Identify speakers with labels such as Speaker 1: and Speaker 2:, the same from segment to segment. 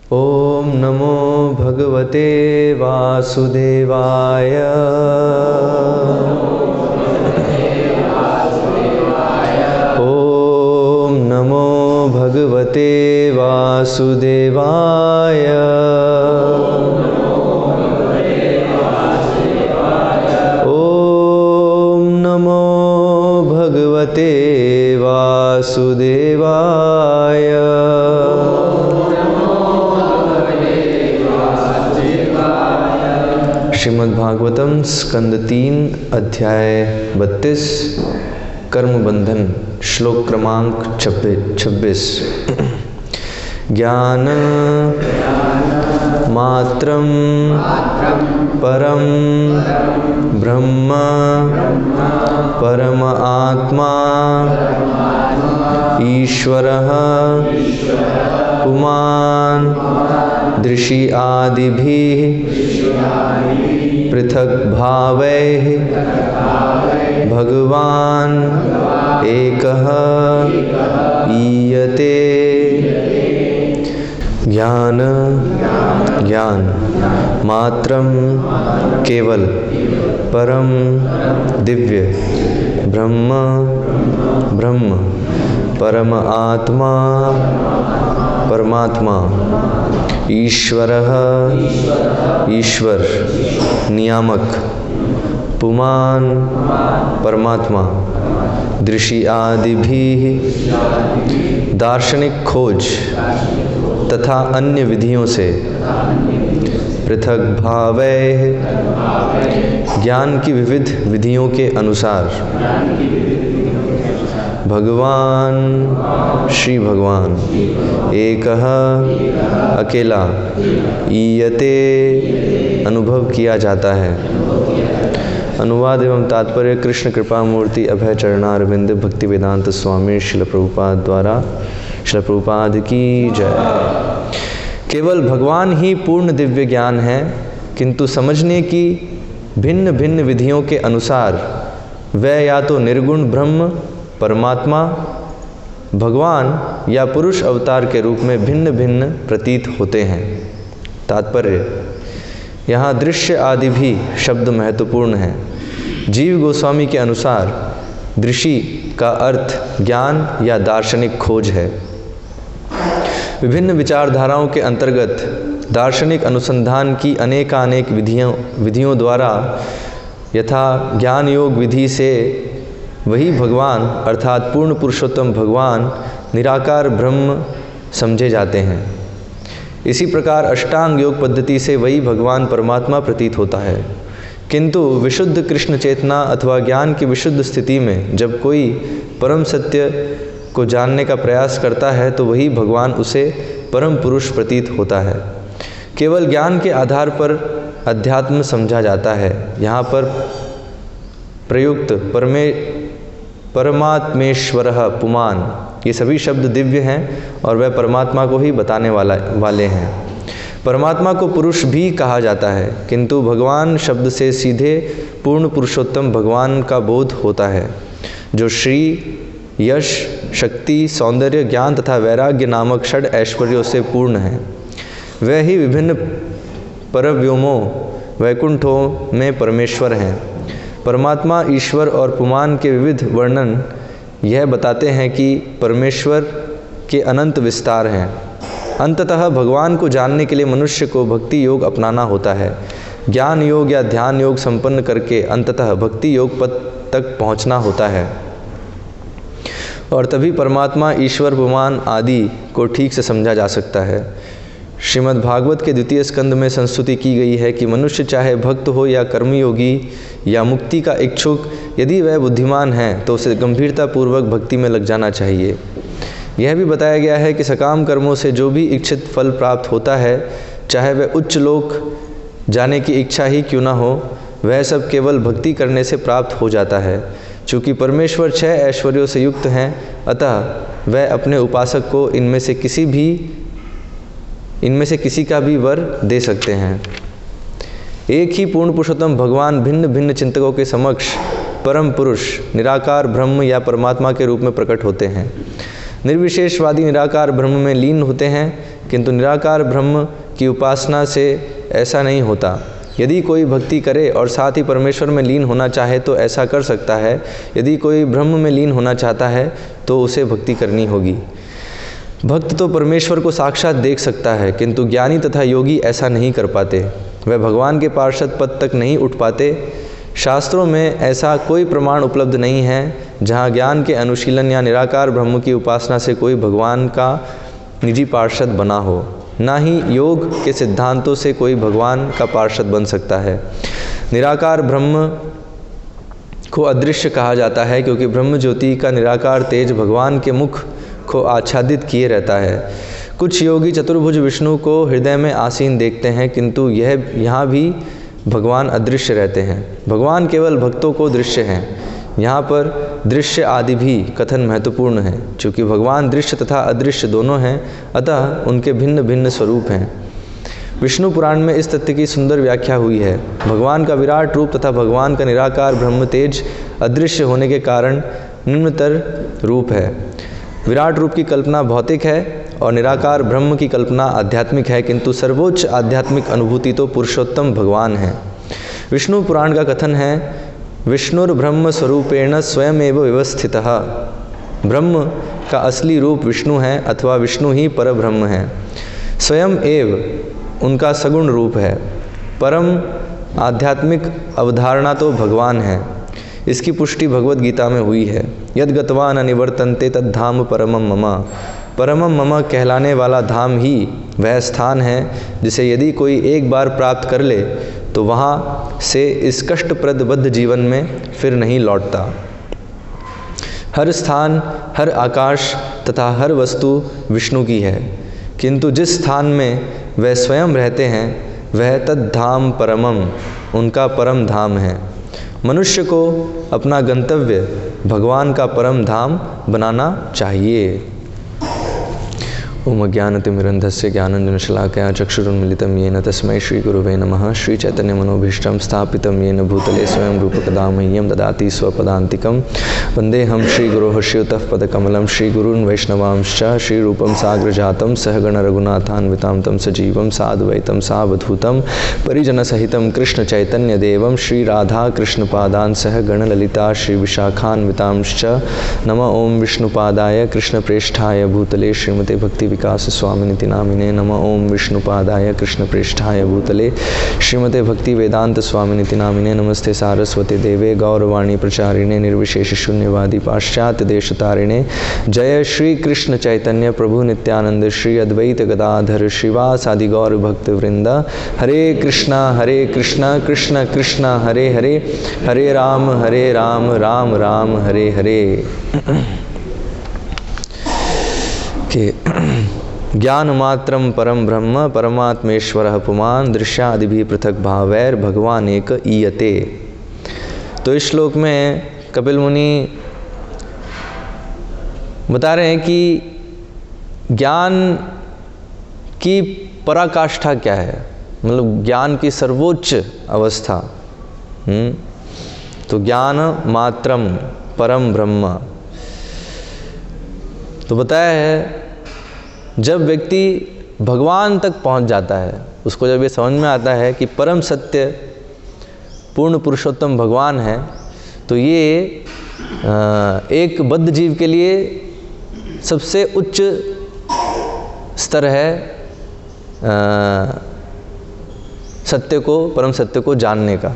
Speaker 1: ओम नमो भगवते वासुदेवाय। ओम नमो भगवते वासुदेवाय। ओम नमो भगवते वासुदेवाय। श्रीमद्भागवतम स्कंद 3 अध्याय 32 कर्म बंधन श्लोक क्रमांक 26। ज्ञान मात्रम परम ब्रह्म परम आत्मा ईश्वरः पुमान् दृशि आदिभिः पृथक भावैः भगवान् एकः ईयते। ज्ञान ज्ञान मात्रम केवल परम दिव्य ब्रह्म ब्रह्म परम आत्मा परमात्मा ईश्वरः ईश्वर नियामक पुमान परमात्मा दृशि आदिभिः दार्शनिक खोज तथा अन्य विधियों से पृथक भावैः ज्ञान की विविध विधियों के अनुसार भगवान श्री भगवान एकः अकेला ईयते अनुभव किया जाता है। अनुवाद एवं तात्पर्य कृष्ण कृपा मूर्ति अभय चरणारविंद भक्ति वेदांत स्वामी श्रील प्रभुपाद द्वारा। श्रील प्रभुपाद की जय। केवल भगवान ही पूर्ण दिव्य ज्ञान है, किंतु समझने की भिन्न भिन्न विधियों के अनुसार वह या तो निर्गुण ब्रह्म परमात्मा भगवान या पुरुष अवतार के रूप में भिन्न भिन्न प्रतीत होते हैं। तात्पर्य यहाँ दृश्य आदि भी शब्द महत्वपूर्ण है। जीव गोस्वामी के अनुसार दृषि का अर्थ ज्ञान या दार्शनिक खोज है। विभिन्न विचारधाराओं के अंतर्गत दार्शनिक अनुसंधान की अनेकानेक विधियों द्वारा यथा ज्ञान योग विधि से वही भगवान अर्थात पूर्ण पुरुषोत्तम भगवान निराकार ब्रह्म समझे जाते हैं। इसी प्रकार अष्टांग योग पद्धति से वही भगवान परमात्मा प्रतीत होता है। किंतु विशुद्ध कृष्ण चेतना अथवा ज्ञान की विशुद्ध स्थिति में जब कोई परम सत्य को जानने का प्रयास करता है तो वही भगवान उसे परम पुरुष प्रतीत होता है। केवल ज्ञान के आधार पर अध्यात्म समझा जाता है। यहाँ पर प्रयुक्त परमात्मेश्वरः पुमान ये सभी शब्द दिव्य हैं और वह परमात्मा को ही बताने वाले हैं। परमात्मा को पुरुष भी कहा जाता है, किंतु भगवान शब्द से सीधे पूर्ण पुरुषोत्तम भगवान का बोध होता है, जो श्री यश शक्ति सौंदर्य ज्ञान तथा वैराग्य नामक षड ऐश्वर्यों से पूर्ण है। वह ही विभिन्न परव्योमों वैकुंठों में परमेश्वर हैं। परमात्मा ईश्वर और पुमान के विविध वर्णन यह बताते हैं कि परमेश्वर के अनंत विस्तार हैं। अंततः भगवान को जानने के लिए मनुष्य को भक्ति योग अपनाना होता है। ज्ञान योग या ध्यान योग संपन्न करके अंततः भक्ति योग पद तक पहुंचना होता है और तभी परमात्मा ईश्वर पुमान आदि को ठीक से समझा जा सकता है। श्रीमद् भागवत के द्वितीय स्कंद में संस्तुति की गई है कि मनुष्य चाहे भक्त हो या कर्मयोगी या मुक्ति का इच्छुक, यदि वह बुद्धिमान है तो उसे गंभीरतापूर्वक भक्ति में लग जाना चाहिए। यह भी बताया गया है कि सकाम कर्मों से जो भी इच्छित फल प्राप्त होता है, चाहे वह उच्च लोक जाने की इच्छा ही क्यों न हो, वह सब केवल भक्ति करने से प्राप्त हो जाता है। चूँकि परमेश्वर 6 ऐश्वर्यों से युक्त हैं, अतः वह अपने उपासक को इनमें से किसी का भी वर दे सकते हैं। एक ही पूर्ण पुरुषोत्तम भगवान भिन्न भिन्न चिंतकों के समक्ष परम पुरुष निराकार ब्रह्म या परमात्मा के रूप में प्रकट होते हैं। निर्विशेषवादी निराकार ब्रह्म में लीन होते हैं, किंतु निराकार ब्रह्म की उपासना से ऐसा नहीं होता। यदि कोई भक्ति करे और साथ ही परमेश्वर में लीन होना चाहे तो ऐसा कर सकता है। यदि कोई ब्रह्म में लीन होना चाहता है तो उसे भक्ति करनी होगी। भक्त तो परमेश्वर को साक्षात देख सकता है, किंतु ज्ञानी तथा योगी ऐसा नहीं कर पाते। वह भगवान के पार्षद पद तक नहीं उठ पाते। शास्त्रों में ऐसा कोई प्रमाण उपलब्ध नहीं है जहाँ ज्ञान के अनुशीलन या निराकार ब्रह्म की उपासना से कोई भगवान का निजी पार्षद बना हो। ना ही योग के सिद्धांतों से कोई भगवान का पार्षद बन सकता है। निराकार ब्रह्म को अदृश्य कहा जाता है क्योंकि ब्रह्म ज्योति का निराकार तेज भगवान के मुख को आच्छादित किए रहता है। कुछ योगी चतुर्भुज विष्णु को हृदय में आसीन देखते हैं, किंतु यहाँ भी भगवान अदृश्य रहते हैं। भगवान केवल भक्तों को दृश्य हैं। यहाँ पर दृश्य आदि भी कथन महत्वपूर्ण है। चूँकि भगवान दृश्य तथा अदृश्य दोनों हैं, अतः उनके भिन्न भिन्न स्वरूप हैं। विष्णु पुराण में इस तथ्य की सुंदर व्याख्या हुई है। भगवान का विराट रूप तथा भगवान का निराकार ब्रह्म तेज अदृश्य होने के कारण निम्नतर रूप है। विराट रूप की कल्पना भौतिक है और निराकार ब्रह्म की कल्पना आध्यात्मिक है, किंतु सर्वोच्च आध्यात्मिक अनुभूति तो पुरुषोत्तम भगवान है। विष्णु पुराण का कथन है, विष्णुर्ब्रह्म स्वरूपेण स्वयमेव व्यवस्थितः। ब्रह्म का असली रूप विष्णु है अथवा विष्णु ही परब्रह्म है। स्वयं एव उनका सगुण रूप है। परम आध्यात्मिक अवधारणा तो भगवान है। इसकी पुष्टि भगवद गीता में हुई है। यद गत्वा न निवर्तन्ते तद धाम परमम मम। परमम मम कहलाने वाला धाम ही वह स्थान है जिसे यदि कोई एक बार प्राप्त कर ले तो वहाँ से इस कष्टप्रद बद्ध जीवन में फिर नहीं लौटता। हर स्थान, हर आकाश तथा हर वस्तु विष्णु की है, किंतु जिस स्थान में वह स्वयं रहते हैं वह तद्धाम परमम उनका परम धाम है। मनुष्य को अपना गंतव्य भगवान का परम धाम बनाना चाहिए। ओम अज्ञानतिमिरन्धस्य ज्ञानञ्जनशलाकया चक्षुरुन्मिलितं येन तस्मै श्रीगुरुवे नमः। श्रीचैतन्यमनोभीष्टं स्थापितं येन भूतले स्वयं रूपकदा मह्यं ददाति स्वपदान्तिकं। वन्देऽहं श्रीगुरोः श्रीयुतः पदकमलं श्रीगुरून् वैष्णवांश्च श्रीरूपं साग्रजातं सहगण रघुनाथान्वितां तं सजीवं साद्वैतं सावधूतं परिजनसहितं कृष्णचैतन्यदेवं श्रीराधाकृष्णपादान् सह गणललिता श्रीविशाखान्वितांश्च। नमः ओं विष्णुपादाय कृष्णप्रेष्ठाय भूतले श्रीमते भक्ति विकास स्वामिनिति नामिने। नमः ओं विष्णुपादाय कृष्णप्रेष्ठाय भूतले श्रीमते भक्ति वेदांत स्वामिनिति नामिने। नमस्ते सारस्वती देवे गौरवाणी प्रचारिणे निर्विशेष शून्यवादी पाश्चात्य देशतारिणे। जय श्री कृष्ण चैतन्य प्रभु नित्यानंद श्री अद्वैत गदाधर श्रीवासादि गौर भक्त वृंद। हरे कृष्णा कृष्ण कृष्ण हरे हरे, हरे राम राम राम हरे हरे। ज्ञान मात्रम परम ब्रह्म परमात्मेश्वरः पुमान् दृश्यादिभिः पृथक भावैर भगवान एक ईयते। तो इस श्लोक में कपिल मुनि बता रहे हैं कि ज्ञान की पराकाष्ठा क्या है, मतलब ज्ञान की सर्वोच्च अवस्था। तो ज्ञान मात्रम परम ब्रह्म, तो बताया है जब व्यक्ति भगवान तक पहुंच जाता है, उसको जब ये समझ में आता है कि परम सत्य पूर्ण पुरुषोत्तम भगवान है, तो ये एक बद्ध जीव के लिए सबसे उच्च स्तर है सत्य को, परम सत्य को जानने का।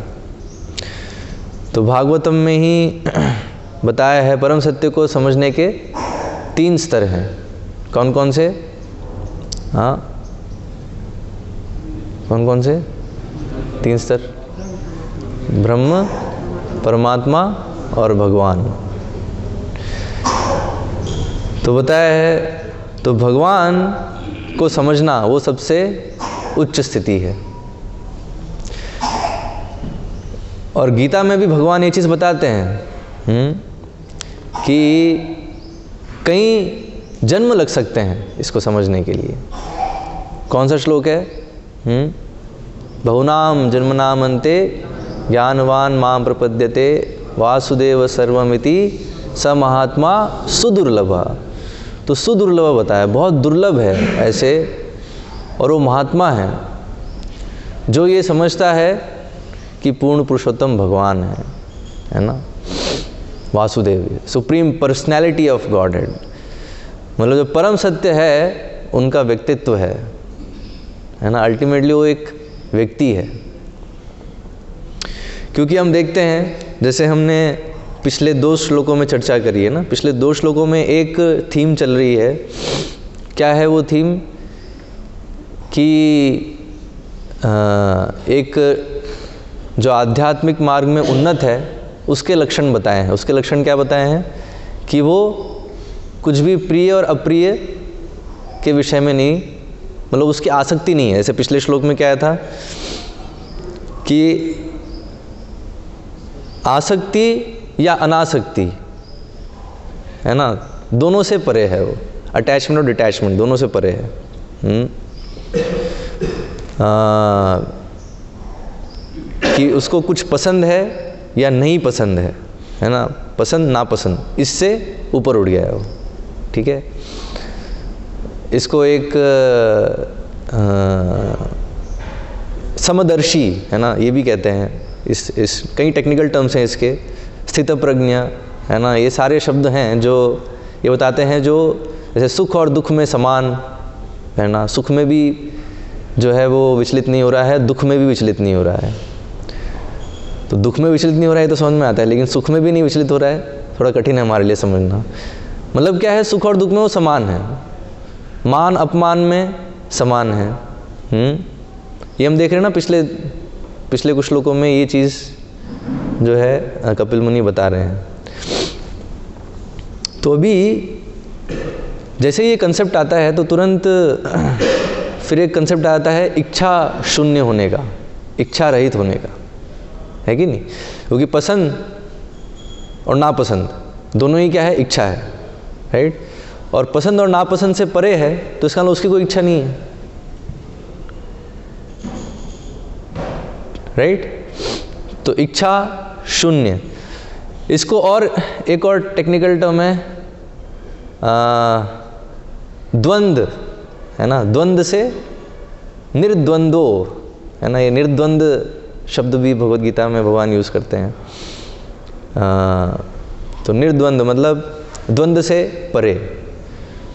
Speaker 1: तो भागवतम में ही बताया है परम सत्य को समझने के 3 स्तर हैं। कौन कौन से? हाँ, कौन कौन से 3 स्तर? ब्रह्म, परमात्मा और भगवान। तो बताया है, तो भगवान को समझना वो सबसे उच्च स्थिति है। और गीता में भी भगवान ये चीज़ बताते हैं कि कई जन्म लग सकते हैं इसको समझने के लिए। कौन सा श्लोक है? बहुनाम जन्मनाम अन्ते ज्ञानवान मां प्रपद्यते वासुदेव सर्वमिति स महात्मा सुदुर्लभ। तो सुदुर्लभ बताया, बहुत दुर्लभ है ऐसे और वो महात्मा है जो ये समझता है कि पूर्ण पुरुषोत्तम भगवान है ना, Vasudev, supreme personality of God head, मतलब जो परम सत्य है उनका व्यक्तित्व है ना, अल्टीमेटली वो एक व्यक्ति है। क्योंकि हम देखते हैं, जैसे हमने पिछले 2 श्लोकों में चर्चा करी है ना, पिछले 2 श्लोकों में एक थीम चल रही है। क्या है वो थीम? कि एक जो आध्यात्मिक मार्ग में उन्नत है उसके लक्षण बताए हैं। उसके लक्षण क्या बताए हैं? कि वो कुछ भी प्रिय और अप्रिय के विषय में नहीं, मतलब उसकी आसक्ति नहीं है। जैसे पिछले श्लोक में क्या था कि आसक्ति या अनासक्ति है ना, दोनों से परे है वो, अटैचमेंट और डिटैचमेंट दोनों से परे है। कि उसको कुछ पसंद है या नहीं पसंद है ना, पसंद नापसंद, इससे ऊपर उठ गया है वो, ठीक है। इसको एक समदर्शी है ना, ये भी कहते हैं। इस कई टेक्निकल टर्म्स हैं इसके, स्थित प्रज्ञ है ना, ये सारे शब्द हैं जो ये बताते हैं जो जैसे सुख और दुख में समान है ना, सुख में भी जो है वो विचलित नहीं हो रहा है, दुख में भी विचलित नहीं हो रहा है। तो दुख में विचलित नहीं हो रहा है तो समझ में आता है, लेकिन सुख में भी नहीं विचलित हो रहा है, थोड़ा कठिन है हमारे लिए समझना। मतलब क्या है, सुख और दुख में वो समान है, मान अपमान में समान है। ये हम देख रहे हैं ना, पिछले कुछ श्लोकों में ये चीज़ जो है कपिल मुनि बता रहे हैं। तो अभी जैसे ये कंसेप्ट आता है तो तुरंत फिर एक कंसेप्ट आता है इच्छा शून्य होने का, इच्छा रहित होने का, है कि नहीं? क्योंकि पसंद और नापसंद दोनों ही क्या है, इच्छा है, राइट। और पसंद और नापसंद से परे है तो इसका मतलब उसकी कोई इच्छा नहीं है, राइट। तो इच्छा शून्य, इसको और एक और टेक्निकल टर्म है द्वंद्व, है ना। द्वंद्व से निर्द्वंदो, है ना। ये निर्द्वंद्व शब्द भी भगवद गीता में भगवान यूज़ करते हैं। तो निर्द्वंद्व मतलब द्वंद्व से परे,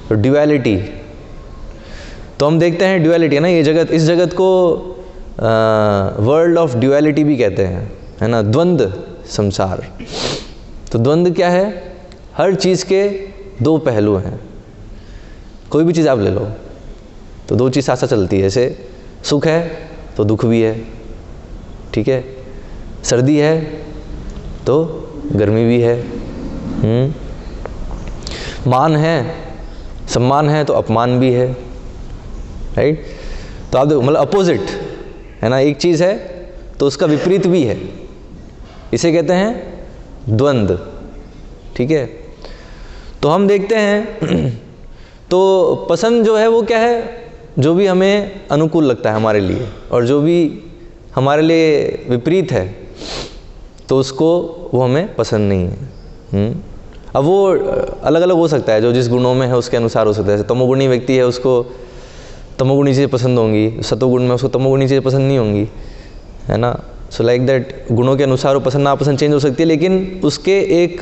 Speaker 1: तो ड्यूअलिटी। तो हम देखते हैं ड्यूअलिटी है ना, ये जगत, इस जगत को वर्ल्ड ऑफ ड्यूअलिटी भी कहते हैं, है ना, द्वंद्व संसार। तो द्वंद्व क्या है? हर चीज़ के 2 पहलू हैं। कोई भी चीज़ आप ले लो तो 2 चीज़ साथ साथ चलती है। जैसे सुख है तो दुख भी है, ठीक है। सर्दी है तो गर्मी भी है, मान है, सम्मान है तो अपमान भी है, राइट। तो आप देखो, मतलब अपोजिट है ना, एक चीज़ है तो उसका विपरीत भी है, इसे कहते हैं द्वंद्व, ठीक है। तो हम देखते हैं तो पसंद जो है वो क्या है, जो भी हमें अनुकूल लगता है हमारे लिए, और जो भी हमारे लिए विपरीत है तो उसको वो हमें पसंद नहीं है। अब वो अलग अलग हो सकता है, जो जिस गुणों में है उसके अनुसार हो सकता है। जैसे तमोगुणी व्यक्ति है, उसको तमोगुणी चीज़ें पसंद होंगी, सतोगुण में उसको तमोगुणी चीज़ें पसंद नहीं होंगी, है ना। सो लाइक दैट गुणों के अनुसार वो पसंद नापसंद चेंज हो सकती है, लेकिन उसके एक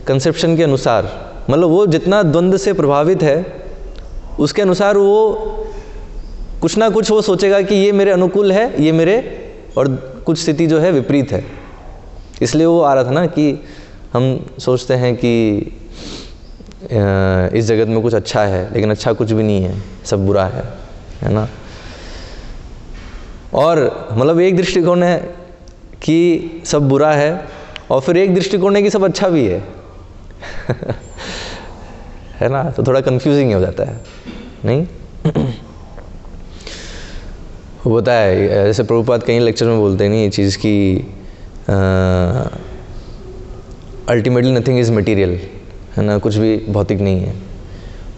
Speaker 1: कंसेप्शन के अनुसार, मतलब वो जितना द्वंद्व से प्रभावित है उसके अनुसार वो कुछ ना कुछ वो सोचेगा कि ये मेरे अनुकूल है, ये मेरे, और कुछ स्थिति जो है विपरीत है। इसलिए वो आ रहा था ना कि हम सोचते हैं कि इस जगत में कुछ अच्छा है, लेकिन अच्छा कुछ भी नहीं है, सब बुरा है ना। और मतलब एक दृष्टिकोण है कि सब बुरा है, और फिर एक दृष्टिकोण है कि सब अच्छा भी है है ना। तो थोड़ा कंफ्यूजिंग हो जाता है, नहीं? वो बताया, जैसे प्रभुपाद कई लेक्चर में बोलते हैं नहीं ये चीज़ की, अल्टीमेटली नथिंग इज़ मटीरियल, है ना, कुछ भी भौतिक नहीं है।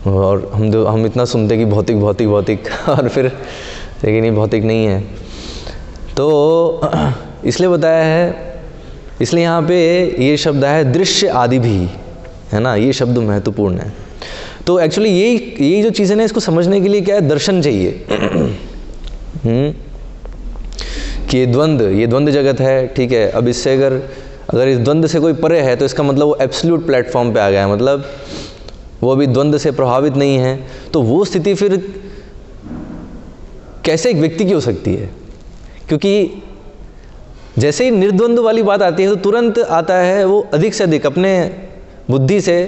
Speaker 1: और हम इतना सुनते कि भौतिक भौतिक भौतिक और फिर लेकिन ये भौतिक नहीं है। तो इसलिए बताया है, इसलिए यहाँ पे ये शब्द है दृश्य आदि भी, है ना, ये शब्द महत्वपूर्ण है। तो एक्चुअली ये जो चीज़ें ना, इसको समझने के लिए क्या है, दर्शन चाहिए। कि ये द्वंद्व जगत है, ठीक है। अब इससे अगर इस द्वंद्व से कोई परे है तो इसका मतलब वो एब्सोल्यूट प्लेटफॉर्म पे आ गया है, मतलब वो अभी द्वंद्व से प्रभावित नहीं है। तो वो स्थिति फिर कैसे एक व्यक्ति की हो सकती है? क्योंकि जैसे ही निर्द्वंद्व वाली बात आती है तो तुरंत आता है वो अधिक से अधिक अपने बुद्धि से,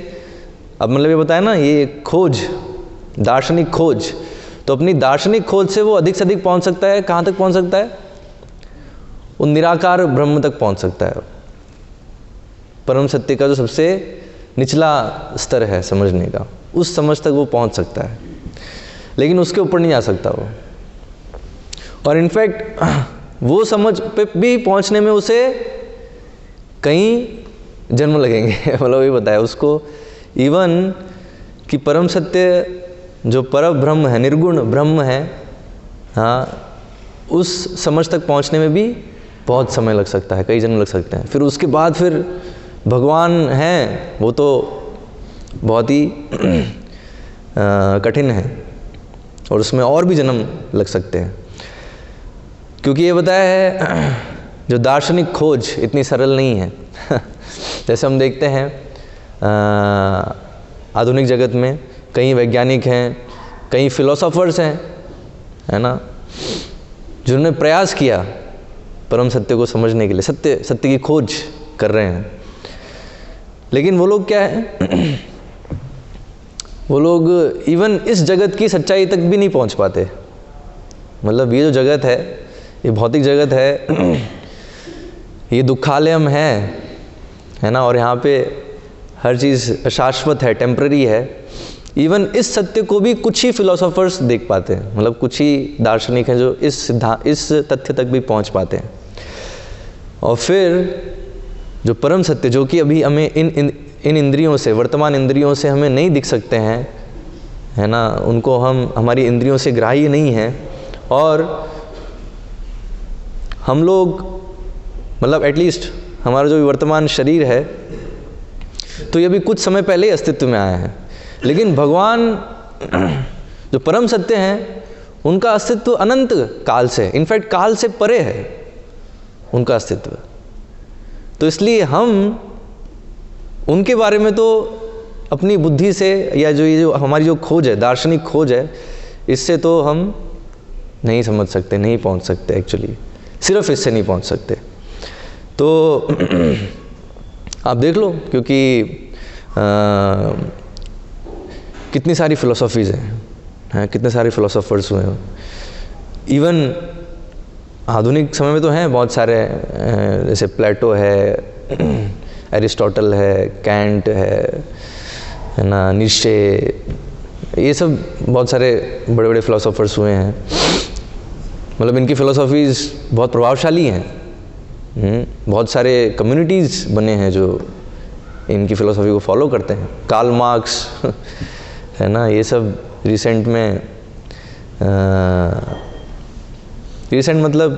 Speaker 1: अब मतलब ये बताया ना, ये खोज, दार्शनिक खोज, तो अपनी दार्शनिक खोज से वो अधिक से अधिक पहुंच सकता है। कहाँ तक पहुंच सकता है? वो निराकार ब्रह्म तक पहुंच सकता है। परम सत्य का जो सबसे निचला स्तर है समझने का, उस समझ तक वो पहुंच सकता है, लेकिन उसके ऊपर नहीं आ सकता वो। और इनफैक्ट वो समझ पे भी पहुंचने में उसे कई जन्म लगेंगे। मतलब ये बताया उसको इवन कि परम सत्य जो पर ब्रह्म है, निर्गुण ब्रह्म है, हाँ, उस समझ तक पहुंचने में भी बहुत समय लग सकता है, कई जन्म लग सकते हैं। फिर उसके बाद फिर भगवान हैं, वो तो बहुत ही कठिन है और उसमें और भी जन्म लग सकते हैं। क्योंकि ये बताया है जो दार्शनिक खोज इतनी सरल नहीं है। जैसे हम देखते हैं आधुनिक जगत में कई वैज्ञानिक हैं, कई फिलोसोफर्स हैं, है ना, जिन्होंने प्रयास किया परम सत्य को समझने के लिए, सत्य की खोज कर रहे हैं। लेकिन वो लोग क्या है, वो लोग इवन इस जगत की सच्चाई तक भी नहीं पहुंच पाते। मतलब ये जो जगत है, ये भौतिक जगत है, ये दुखालयम है ना, और यहाँ पे हर चीज़ शाश्वत है, टेम्पररी है। इवन इस सत्य को भी कुछ ही फिलोसोफर्स देख पाते हैं, मतलब कुछ ही दार्शनिक हैं जो इस तथ्य तक भी पहुँच पाते हैं। और फिर जो परम सत्य, जो कि अभी हमें इन इंद्रियों से, वर्तमान इंद्रियों से हमें नहीं दिख सकते हैं, है ना, उनको हमारी इंद्रियों से ग्राह्य नहीं है, और हम लोग मतलब एटलीस्ट हमारा जो वर्तमान शरीर है तो ये भी कुछ समय पहले ही अस्तित्व में आया है। लेकिन भगवान जो परम सत्य हैं, उनका अस्तित्व अनंत काल से, इनफैक्ट काल से परे है उनका अस्तित्व। तो इसलिए हम उनके बारे में तो अपनी बुद्धि से, या ये जो हमारी जो खोज है, दार्शनिक खोज है, इससे तो हम नहीं समझ सकते, नहीं पहुंच सकते। एक्चुअली सिर्फ इससे नहीं पहुंच सकते। तो आप देख लो, क्योंकि कितनी सारी फिलोसॉफीज़ हैं, कितने सारे फिलोसोफर्स हुए हैं। इवन आधुनिक समय में तो हैं बहुत सारे, जैसे प्लेटो है, एरिस्टोटल है, कैंट है ना, नीशे, ये सब बहुत सारे बड़े बड़े फिलोसोफर्स हुए हैं। मतलब इनकी फिलोसॉफीज़ बहुत प्रभावशाली हैं। बहुत सारे कम्युनिटीज़ बने हैं जो इनकी फ़िलोसॉफी को फॉलो करते हैं। कार्ल मार्क्स है ना, ये सब रिसेंट में, रिसेंट मतलब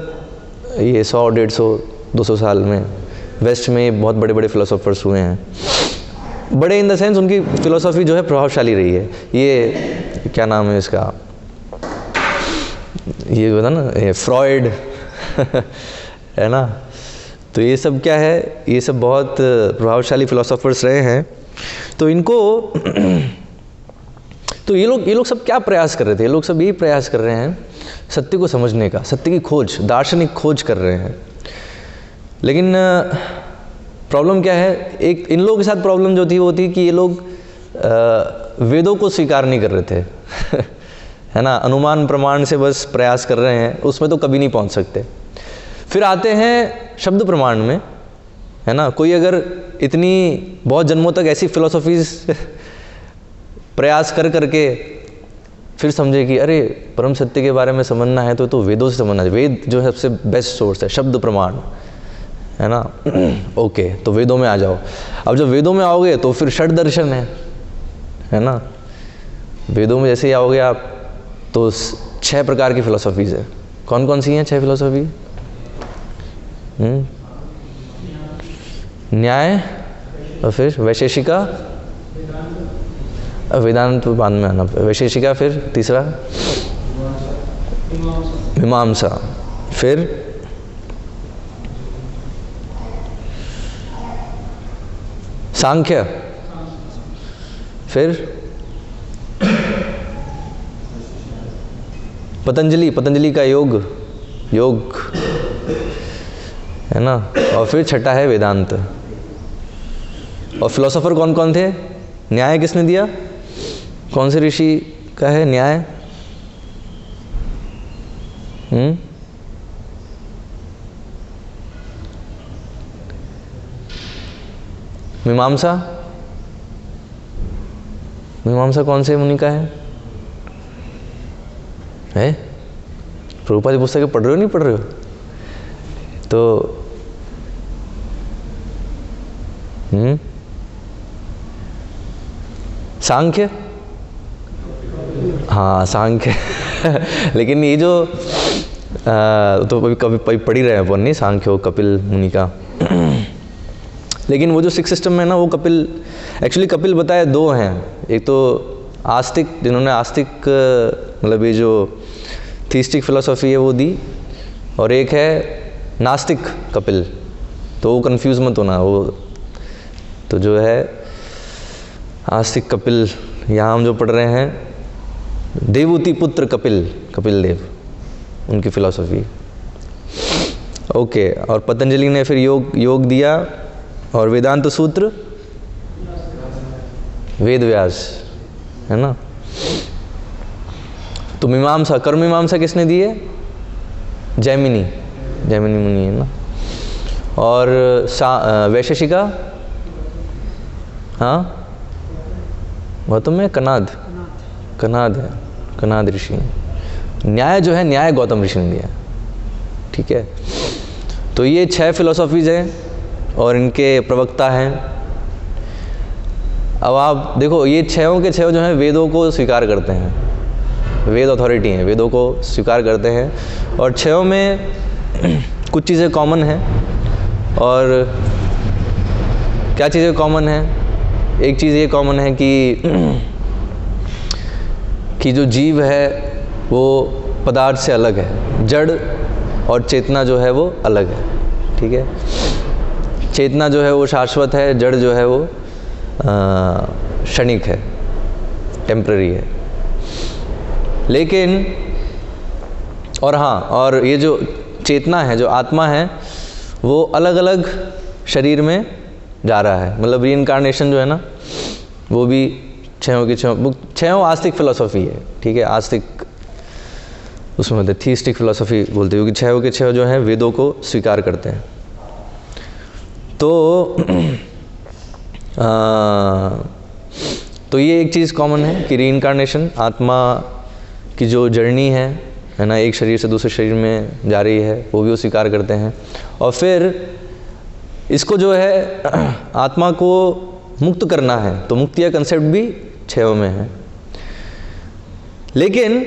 Speaker 1: ये 100, 150, 200 साल में वेस्ट में बहुत बड़े बड़े फिलोसोफर्स हुए हैं। बड़े इन द सेंस उनकी फ़िलोसॉफी जो है प्रभावशाली रही है। ये क्या नाम है इसका, ये बता ना, ये फ्रॉयड है ना। तो ये सब क्या है, ये सब बहुत प्रभावशाली फिलोसोफर्स रहे हैं। तो इनको तो ये लोग सब क्या प्रयास कर रहे थे? ये लोग सब यही प्रयास कर रहे हैं सत्य को समझने का, सत्य की खोज, दार्शनिक खोज कर रहे हैं। लेकिन प्रॉब्लम क्या है, एक इन लोगों के साथ प्रॉब्लम जो थी वो थी कि ये लोग वेदों को स्वीकार नहीं कर रहे थे है ना, अनुमान प्रमाण से बस प्रयास कर रहे हैं, उसमें तो कभी नहीं पहुंच सकते। फिर आते हैं शब्द प्रमाण में, है ना। कोई अगर इतनी बहुत जन्मों तक ऐसी फिलोसॉफीज प्रयास कर करके फिर समझे कि अरे परम सत्य के बारे में समझना है तो वेदों से समझना है, वेद जो है सबसे बेस्ट सोर्स है, शब्द प्रमाण, है ना। ओके, तो वेदों में आ जाओ। अब जब वेदों में आओगे तो फिर षड दर्शन है ना। वेदों में जैसे ही आओगे आप तो 6 प्रकार की फिलोसॉफीज़ है। कौन कौन सी हैं 6 फिलोसॉफी? न्याय, और फिर वैशेषिका, वेदांत बाद में आना, वैशेषिका, फिर तीसरा मीमांसा, फिर सांख्य, फिर पतंजलि का योग है ना, और फिर छठा है वेदांत। और फिलोसोफर कौन कौन थे? न्याय किसने दिया? कौन से ऋषि का है न्याय? मीमांसा कौन से मुनि का है? प्रभुपाद की पुस्तकें पढ़ रहे हो, नहीं पढ़ रहे हो? तो सांख्य, हाँ सांख्य लेकिन ये जो तो कभी पढ़ ही रहे हैं अपन, नहीं सांख्य हो कपिल मुनि का लेकिन वो जो सिक्स सिस्टम है ना, वो कपिल बताए दो हैं। एक तो आस्तिक, जिन्होंने आस्तिक मतलब ये जो थीस्टिक फिलोसॉफी है वो दी, और एक है नास्तिक कपिल। तो वो कंफ्यूज मत होना, वो तो जो है आस्तिक कपिल, यहाँ हम जो पढ़ रहे हैं देवूति पुत्र कपिल देव, उनकी फिलॉसफी। ओके, और पतंजलि ने फिर योग दिया, और वेदांत सूत्र वेद व्यास, है ना। तो मीमांसा, कर्म मीमांसा किसने दी है? जैमिनी मुनि, है ना। और वैशेषिका, हाँ वह तो मैं कनाद है, कनाद ऋषि। न्याय जो है, न्याय गौतम ऋषि ने दिया, ठीक है। तो ये 6 फिलोसॉफीज हैं और इनके प्रवक्ता हैं। अब आप देखो, ये 6 के 6 जो हैं वेदों को स्वीकार करते हैं, वेद अथॉरिटी हैं, वेदों को स्वीकार करते हैं। और 6 में कुछ चीज़ें कॉमन हैं। और क्या चीज़ें कॉमन हैं? एक चीज़ ये कॉमन है कि जो जीव है वो पदार्थ से अलग है, जड़ और चेतना जो है वो अलग है, ठीक है। चेतना जो है वो शाश्वत है, जड़ जो है वो क्षणिक है, टेम्पररी है। लेकिन और ये जो चेतना है, जो आत्मा है, वो अलग अलग शरीर में जा रहा है। मतलब रीइंकार्नेशन जो है ना, वो भी 6 की 6 आस्तिक फिलोसॉफी है, ठीक है। आस्तिक उसमें होते थीस्टिक फिलोसॉफी बोलते हैं, क्योंकि 6 के 6 जो हैं वेदों को स्वीकार करते हैं। तो ये एक चीज़ कॉमन है कि रीइंकार्नेशन, आत्मा की जो जर्नी है ना, एक शरीर से दूसरे शरीर में जा रही है, वो भी वो स्वीकार करते हैं। और फिर इसको जो है आत्मा को मुक्त करना है, तो मुक्ति का कंसेप्ट भी 6 में है। लेकिन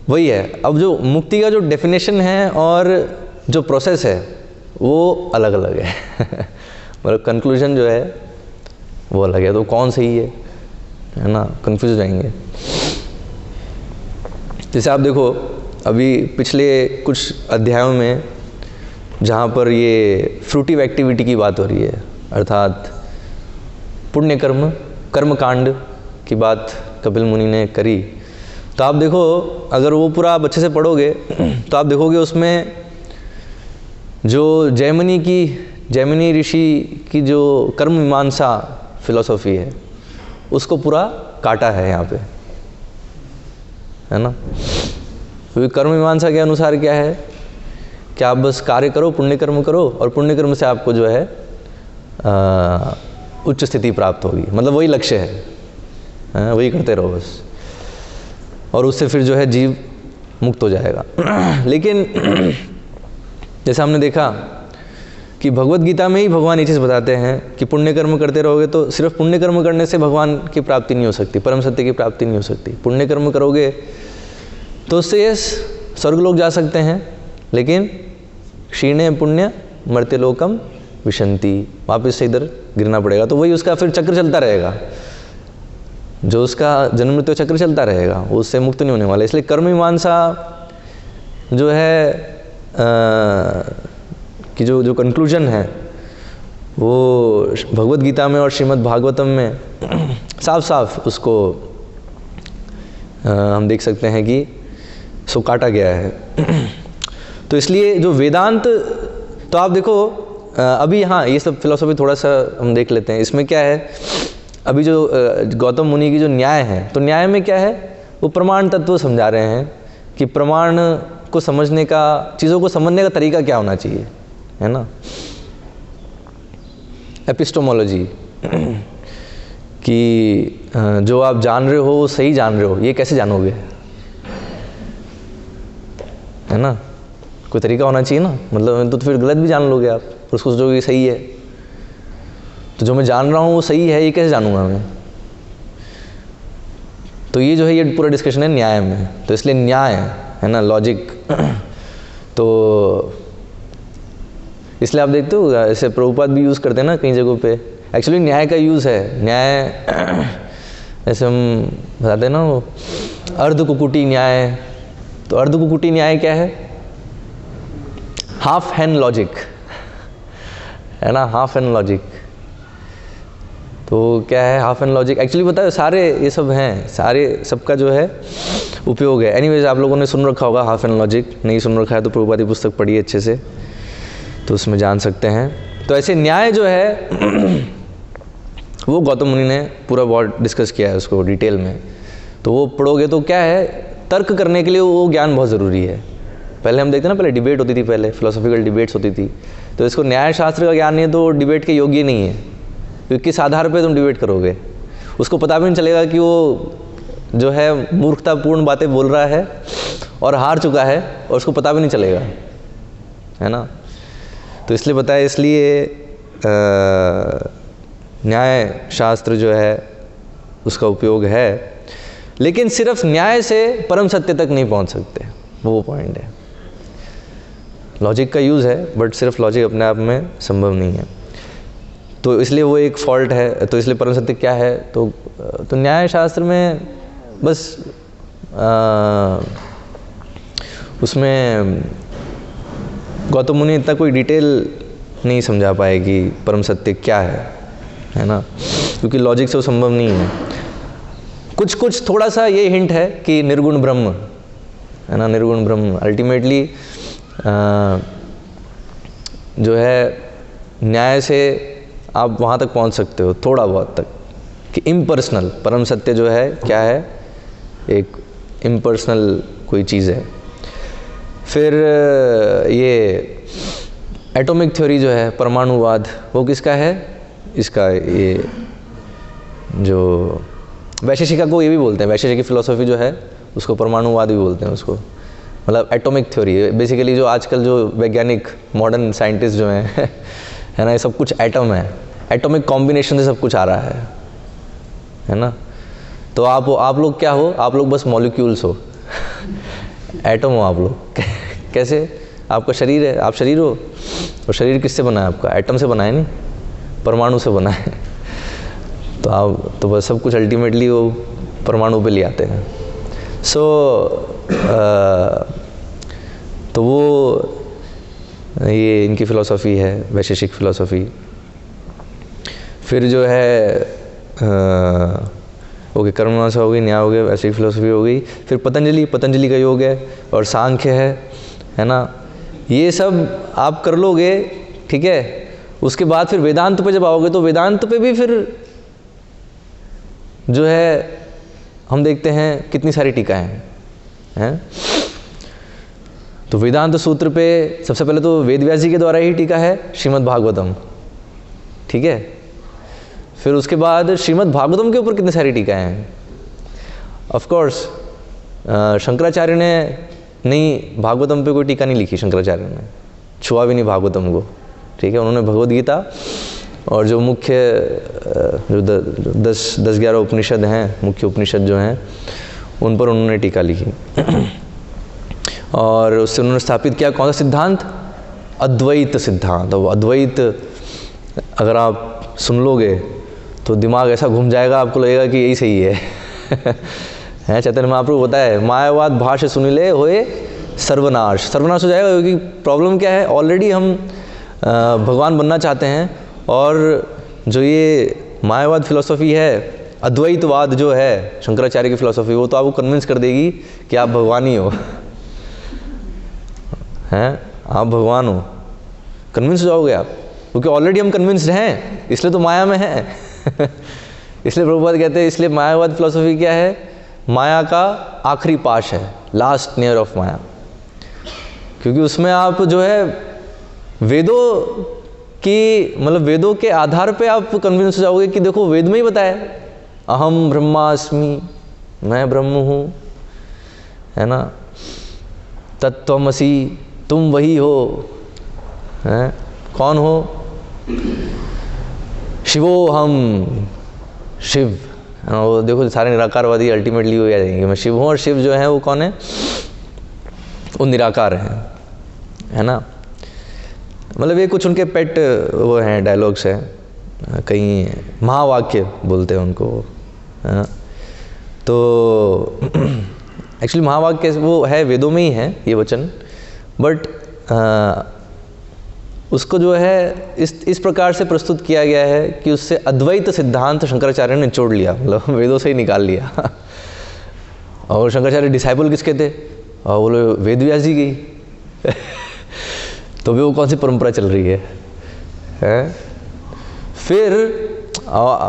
Speaker 1: वही है, अब जो मुक्ति का जो डेफिनेशन है और जो प्रोसेस है वो अलग अलग है मतलब कंक्लूजन जो है वो अलग है। तो कौन सही है ना, कंफ्यूज हो जाएंगे। जैसे आप देखो, अभी पिछले कुछ अध्यायों में जहाँ पर ये फ्रूटिव एक्टिविटी की बात हो रही है, अर्थात पुण्य कर्मकांड की बात कपिल मुनि ने करी, तो आप देखो, अगर वो पूरा आप अच्छे से पढ़ोगे तो आप देखोगे उसमें जो जैमिनी ऋषि की जो कर्म मीमांसा फिलॉसफी है, उसको पूरा काटा है यहाँ पे, है ना। क्योंकि कर्म मीमांसा के अनुसार क्या है कि आप बस कार्य करो, पुण्य कर्म करो, और पुण्य कर्म से आपको जो है उच्च स्थिति प्राप्त होगी। मतलब वही लक्ष्य है, वही करते रहो बस, और उससे फिर जो है जीव मुक्त हो जाएगा। लेकिन जैसे हमने देखा कि भगवत गीता में ही भगवान ये चीज़ बताते हैं कि पुण्य कर्म करते रहोगे तो सिर्फ पुण्य कर्म करने से भगवान की प्राप्ति नहीं हो सकती, परम सत्य की प्राप्ति नहीं हो सकती। पुण्य कर्म करोगे तो उससे स्वर्गलोक जा सकते हैं, लेकिन क्षीणे पुण्य मर्त्य लोकम विशंति, वापस से इधर गिरना पड़ेगा। तो वही उसका फिर चक्र चलता रहेगा। जो उसका जन्म मृत्यु चक्र चलता रहेगा, वो उससे मुक्त नहीं होने वाला। इसलिए कर्म मीमांसा जो है कि जो कंक्लूजन है वो भगवद गीता में और श्रीमद् भागवतम में साफ साफ उसको हम देख सकते हैं कि सो काटा गया है। तो इसलिए जो वेदांत, तो आप देखो अभी, हाँ ये सब फिलॉसफी थोड़ा सा हम देख लेते हैं। इसमें क्या है, अभी जो गौतम मुनि की जो न्याय है, तो न्याय में क्या है, वो प्रमाण तत्व समझा रहे हैं कि प्रमाण को समझने का, चीज़ों को समझने का तरीका क्या होना चाहिए, है ना। एपिस्टोमोलॉजी कि जो आप जान रहे हो वो सही जान रहे हो, ये कैसे जानोगे, है ना। कोई तरीका होना चाहिए ना, मतलब तो फिर गलत भी जान लोगे आप, उसको सोचोगे सही है। तो जो मैं जान रहा हूँ वो सही है, ये कैसे जानूंगा मैं। तो ये जो है, ये पूरा डिस्कशन है न्याय में। तो इसलिए न्याय है ना, लॉजिक। तो इसलिए आप देखते हो ऐसे प्रभुपाद भी यूज़ करते हैं ना कई जगहों पे, एक्चुअली न्याय का यूज़ है। न्याय ऐसे हम बताते हैं ना, वो अर्ध कुकुटी न्याय। तो अर्ध कुकुटी न्याय क्या है, हाफ हैंड लॉजिक, है ना, हाफ हैंड लॉजिक। तो क्या है हाफ एंड लॉजिक, एक्चुअली बताओ सारे ये सब हैं, सारे सबका जो है उपयोग है। एनीवेज आप लोगों ने सुन रखा होगा हाफ एंड लॉजिक, नहीं सुन रखा है तो प्रभुपाद की पुस्तक पढ़िए अच्छे से, तो उसमें जान सकते हैं। तो ऐसे न्याय जो है वो गौतम मुनि ने पूरा बहुत डिस्कस किया है उसको डिटेल में। तो वो पढ़ोगे तो क्या है, तर्क करने के लिए वो ज्ञान बहुत ज़रूरी है। पहले हम देखते ना, पहले डिबेट होती थी, पहले फिलोसॉफिकल डिबेट्स होती थी। तो इसको न्याय शास्त्र का ज्ञान नहीं है तो डिबेट के योग्य नहीं है, क्योंकि किस आधार पे तुम डिबेट करोगे। उसको पता भी नहीं चलेगा कि वो जो है मूर्खतापूर्ण बातें बोल रहा है और हार चुका है, और उसको पता भी नहीं चलेगा, है ना। तो इसलिए बताया, इसलिए न्याय शास्त्र जो है उसका उपयोग है, लेकिन सिर्फ न्याय से परम सत्य तक नहीं पहुंच सकते, वो पॉइंट है। लॉजिक का यूज़ है, बट सिर्फ लॉजिक अपने आप में संभव नहीं है। तो इसलिए वो एक फॉल्ट है। तो इसलिए परम सत्य क्या है, तो न्याय शास्त्र में बस उसमें गौतम मुनि इतना कोई डिटेल नहीं समझा पाए कि परम सत्य क्या है ना, क्योंकि लॉजिक से वो संभव नहीं है। कुछ थोड़ा सा ये हिंट है कि निर्गुण ब्रह्म, है ना, निर्गुण ब्रह्म अल्टीमेटली जो है न्याय से आप वहाँ तक पहुँच सकते हो थोड़ा बहुत तक, कि इम्पर्सनल परम सत्य जो है क्या है, एक इम्पर्सनल कोई चीज़ है। फिर ये एटॉमिक थ्योरी जो है, परमाणुवाद, वो किसका है, इसका ये जो वैशेषिका को ये भी बोलते हैं, वैशेषिक की फिलोसॉफी जो है उसको परमाणुवाद भी बोलते हैं उसको, मतलब एटॉमिक थ्योरी। बेसिकली जो आजकल जो वैज्ञानिक मॉडर्न साइंटिस्ट जो हैं है ना, ये सब कुछ एटम है, एटॉमिक कॉम्बिनेशन से सब कुछ आ रहा है ना। तो आप लोग क्या हो, आप लोग बस मॉलिक्यूल्स हो एटम हो आप लोग कैसे, आपका शरीर है, आप शरीर हो, और शरीर किससे बना है आपका, एटम से बना है, नहीं परमाणु से बना है। तो आप तो बस सब कुछ अल्टीमेटली वो परमाणु पे ले आते हैं। तो वो ये इनकी फ़िलॉसफ़ी है, वैशेषिक फ़िलॉसफ़ी। फिर जो है ओके, कर्ममीमांसा हो गई, न्याय हो गया, वैशेषिक फ़िलॉसफ़ी हो गई। फिर पतंजलि का योग है, और सांख्य है ना। ये सब आप कर लोगे, ठीक है। उसके बाद फिर वेदांत पे जब आओगे तो वेदांत पे भी फिर जो है हम देखते हैं कितनी सारी टीकाएं हैं। तो वेदांत सूत्र पे सबसे पहले तो वेदव्यास जी के द्वारा ही टीका है, श्रीमद् भागवतम, ठीक है। फिर उसके बाद श्रीमद् भागवतम के ऊपर कितनी सारी टीकाएं हैं। ऑफ कोर्स शंकराचार्य ने नहीं, भागवतम पे कोई टीका नहीं लिखी, शंकराचार्य ने छुआ भी नहीं भागवतम को, ठीक है। उन्होंने भगवद गीता और जो मुख्य जो 10-11 उपनिषद हैं, मुख्य उपनिषद जो हैं, उन पर उन्होंने टीका लिखी। और उससे उन्होंने स्थापित किया कौन सा सिद्धांत, अद्वैत सिद्धांत। और अद्वैत अगर आप सुन लोगे तो दिमाग ऐसा घूम जाएगा, आपको लगेगा कि यही सही है है चैतन्य महाप्रभु बताया है, मायावाद भाष्य सुनिले होए सर्वनाश, सर्वनाश हो जाएगा। क्योंकि प्रॉब्लम क्या है, ऑलरेडी हम भगवान बनना चाहते हैं, और जो ये मायावाद फिलॉसफी है, अद्वैतवाद जो है शंकराचार्य की फिलॉसफी, वो तो आपको कन्विंस कर देगी कि आप भगवान ही हो, हैं, आप भगवान हो, कन्विंस हो जाओगे आप, क्योंकि ऑलरेडी हम कन्विंस्ड हैं, इसलिए तो माया में है। इसलिए प्रभुपाद कहते हैं, इसलिए मायावाद फिलॉसफी क्या है, माया का आखिरी पाश है, लास्ट नेयर ऑफ माया। क्योंकि उसमें आप जो है वेदों की, मतलब वेदों के आधार पे आप कन्विंस हो जाओगे कि देखो वेद में ही बताया, अहम ब्रह्मास्मि, मैं ब्रह्म हूँ, है ना, तत्त्वमसि, तुम वही हो, हैं, कौन हो, शिवो हम, शिव, वो देखो सारे निराकारवादी अल्टीमेटली हो जाएंगे, मैं शिव हूँ, और शिव जो है वो कौन है, वो निराकार है ना। मतलब ये कुछ उनके पेट वो हैं, डायलॉग्स हैं, कहीं महावाक्य बोलते हैं उनको, है ना। तो एक्चुअली महावाक्य वो है वेदों में ही है ये वचन, बट उसको जो है इस प्रकार से प्रस्तुत किया गया है कि उससे अद्वैत सिद्धांत शंकराचार्य ने निचोड़ लिया, मतलब वेदों से ही निकाल लिया। और शंकराचार्य डिसाइपल किसके थे, और बोले वेद व्यास जी की। तो भी वो कौन सी परंपरा चल रही है? फिर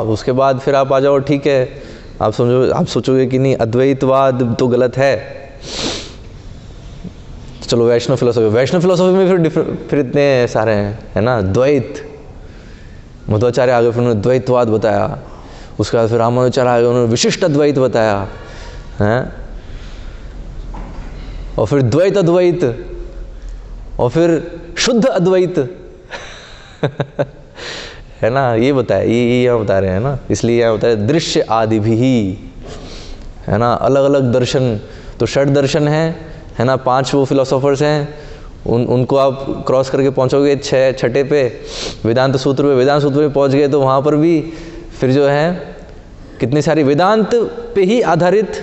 Speaker 1: उसके बाद फिर आप आ जाओ, ठीक है, आप सोचोगे कि नहीं अद्वैतवाद तो गलत है, चलो वैष्णव फिलोसॉफी में फिर इतने सारे हैं, है ना, द्वैत, मध्वाचार्य आगे फिर उन्होंने द्वैतवाद बताया, उसके बाद फिर रामानुजाचार्य आगे उन्होंने विशिष्ट अद्वैत बताया, हैं, और फिर द्वैत अद्वैत, और फिर शुद्ध अद्वैत। है ना, ये बताया, ये यहाँ बता रहे हैं ना, इसलिए यहाँ बता रहे दृश्य आदि भी, है ना, अलग अलग दर्शन, तो षड दर्शन है ना, 5 वो फिलोसोफर्स हैं, उनको आप क्रॉस करके पहुँचोगे छठे पे वेदांत सूत्र पे पहुँच गए, तो वहाँ पर भी फिर जो है कितनी सारी वेदांत पे ही आधारित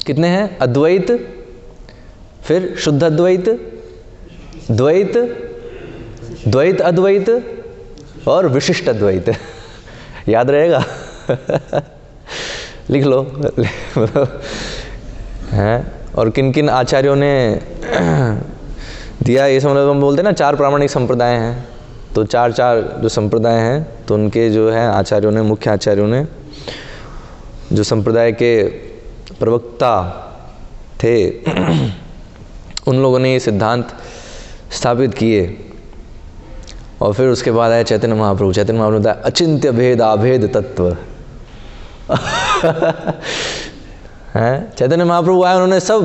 Speaker 1: कितने हैं, अद्वैत, फिर शुद्ध अद्वैत, द्वैत, द्वैत अद्वैत और विशिष्ट अद्वैत। याद रहेगा? लिख लो। हैं, और किन किन आचार्यों ने दिया, ये समझ, हम बोलते हैं ना 4 प्रामाणिक संप्रदाय हैं, तो 4 जो संप्रदाय हैं, तो उनके जो है आचार्यों ने, मुख्य आचार्यों ने, जो संप्रदाय के प्रवक्ता थे, उन लोगों ने ये सिद्धांत स्थापित किए। और फिर उसके बाद आया चैतन्य महाप्रभु ने बताया अचिंत्य भेद आभेद तत्व। हैं, चैतन्य महाप्रभु आए, उन्होंने सब